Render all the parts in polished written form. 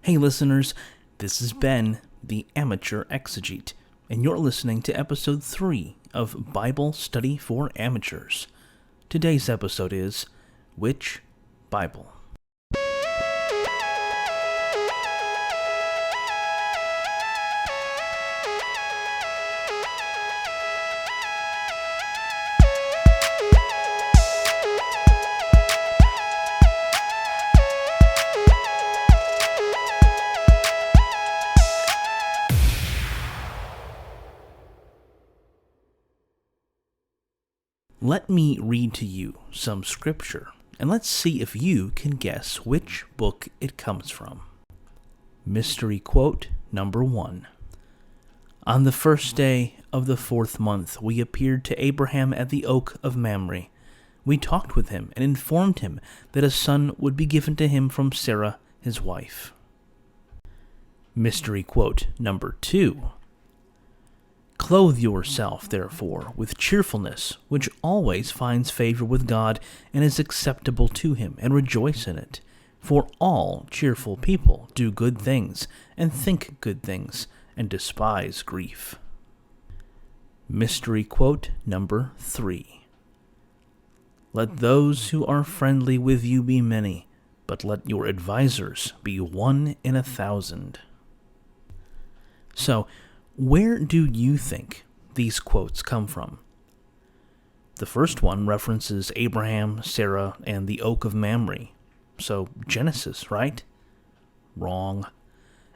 Hey listeners, this is Ben, the Amateur Exegete, and you're listening to episode 3 of Bible Study for Amateurs. Today's episode is, Which Bible? Let me read to you some scripture, and let's see if you can guess which book it comes from. Mystery quote number 1. On the first day of the 4th month, we appeared to Abraham at the oak of Mamre. We talked with him and informed him that a son would be given to him from Sarah, his wife. Mystery quote number 2. Clothe yourself, therefore, with cheerfulness, which always finds favor with God and is acceptable to him, and rejoice in it. For all cheerful people do good things, and think good things, and despise grief. Mystery quote number 3. Let those who are friendly with you be many, but let your advisers be 1 in 1,000. So, where do you think these quotes come from? The first one references Abraham, Sarah, and the oak of Mamre. So, Genesis, right? Wrong.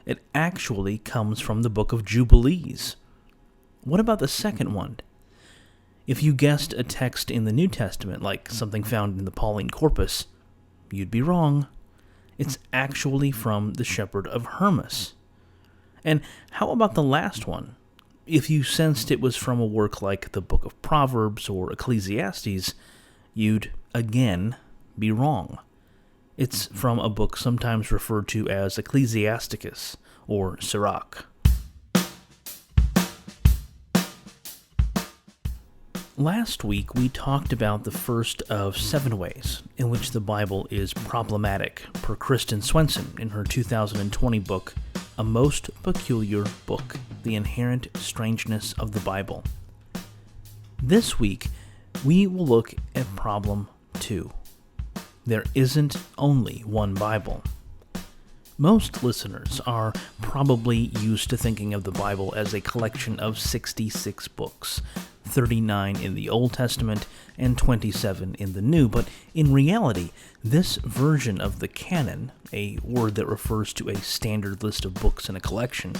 It actually comes from the book of Jubilees. What about the second one? If you guessed a text in the New Testament, like something found in the Pauline Corpus, you'd be wrong. It's actually from the Shepherd of Hermas. And how about the last one? If you sensed it was from a work like the Book of Proverbs or Ecclesiastes, you'd, again, be wrong. It's from a book sometimes referred to as Ecclesiasticus or Sirach. Last week, we talked about the first of 7 ways in which the Bible is problematic, per Kristen Swenson in her 2020 book, A Most Peculiar Book, The Inherent Strangeness of the Bible. This week, we will look at problem 2. There isn't only one Bible. Most listeners are probably used to thinking of the Bible as a collection of 66 books, 39 in the Old Testament and 27 in the New, but in reality, this version of the canon, a word that refers to a standard list of books in a collection,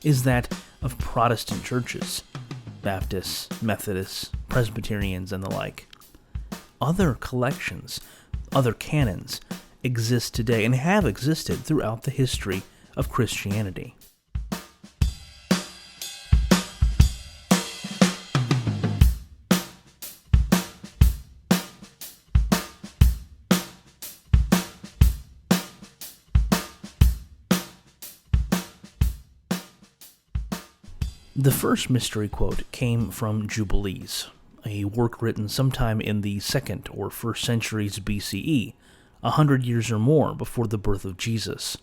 is that of Protestant churches, Baptists, Methodists, Presbyterians, and the like. Other collections, other canons, exist today and have existed throughout the history of Christianity. The first mystery quote came from Jubilees, a work written sometime in the 2nd or 1st centuries BCE, 100 years or more before the birth of Jesus.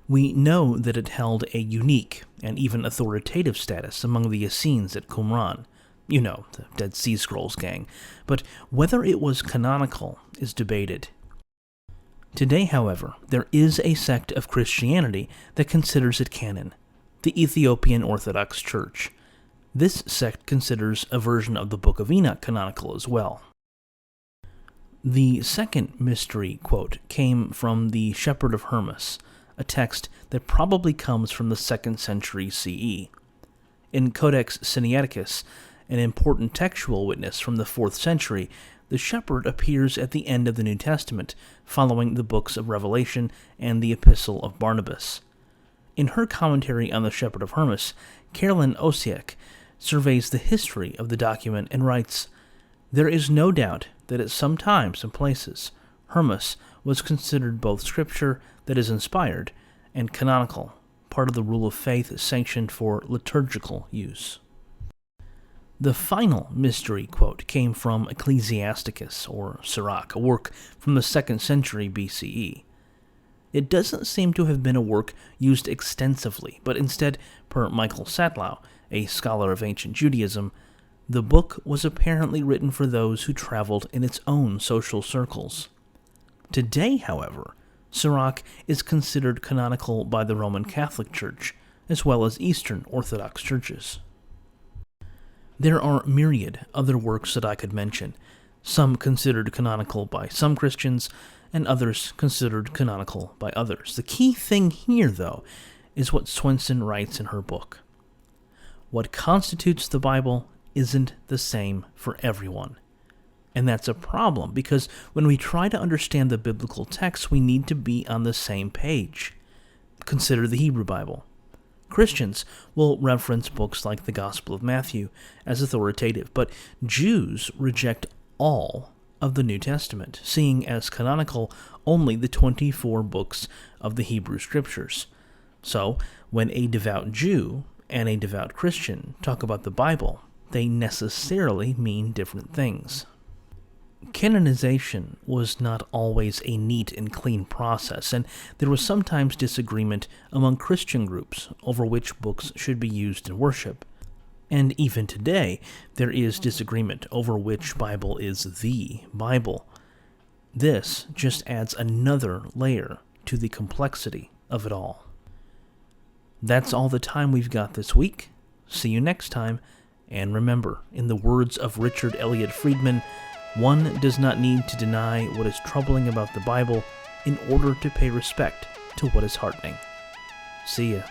We know that it held a unique and even authoritative status among the Essenes at Qumran, you know, the Dead Sea Scrolls gang, but whether it was canonical is debated. Today, however, there is a sect of Christianity that considers it canon, the Ethiopian Orthodox Church. This sect considers a version of the Book of Enoch canonical as well. The second mystery quote came from the Shepherd of Hermas, a text that probably comes from the 2nd century CE. In Codex Sinaiticus, an important textual witness from the 4th century, the shepherd appears at the end of the New Testament, following the books of Revelation and the Epistle of Barnabas. In her commentary on the Shepherd of Hermas, Carolyn Osiek surveys the history of the document and writes, "There is no doubt that at some times and places, Hermas was considered both scripture that is inspired and canonical, part of the rule of faith sanctioned for liturgical use." The final mystery quote came from Ecclesiasticus, or Sirach, a work from the 2nd century BCE. It doesn't seem to have been a work used extensively, but instead, per Michael Satlow, a scholar of ancient Judaism, the book was apparently written for those who traveled in its own social circles. Today, however, Sirach is considered canonical by the Roman Catholic Church, as well as Eastern Orthodox churches. There are myriad other works that I could mention, some considered canonical by some Christians, and others considered canonical by others. The key thing here, though, is what Swenson writes in her book. What constitutes the Bible isn't the same for everyone. And that's a problem, because when we try to understand the biblical text, we need to be on the same page. Consider the Hebrew Bible. Christians will reference books like the Gospel of Matthew as authoritative, but Jews reject all of the New Testament, seeing as canonical only the 24 books of the Hebrew Scriptures. So, when a devout Jew and a devout Christian talk about the Bible, they necessarily mean different things. Canonization was not always a neat and clean process, and there was sometimes disagreement among Christian groups over which books should be used in worship. And even today, there is disagreement over which Bible is the Bible. This just adds another layer to the complexity of it all. That's all the time we've got this week. See you next time, and remember, in the words of Richard Elliott Friedman, one does not need to deny what is troubling about the Bible in order to pay respect to what is heartening. See ya.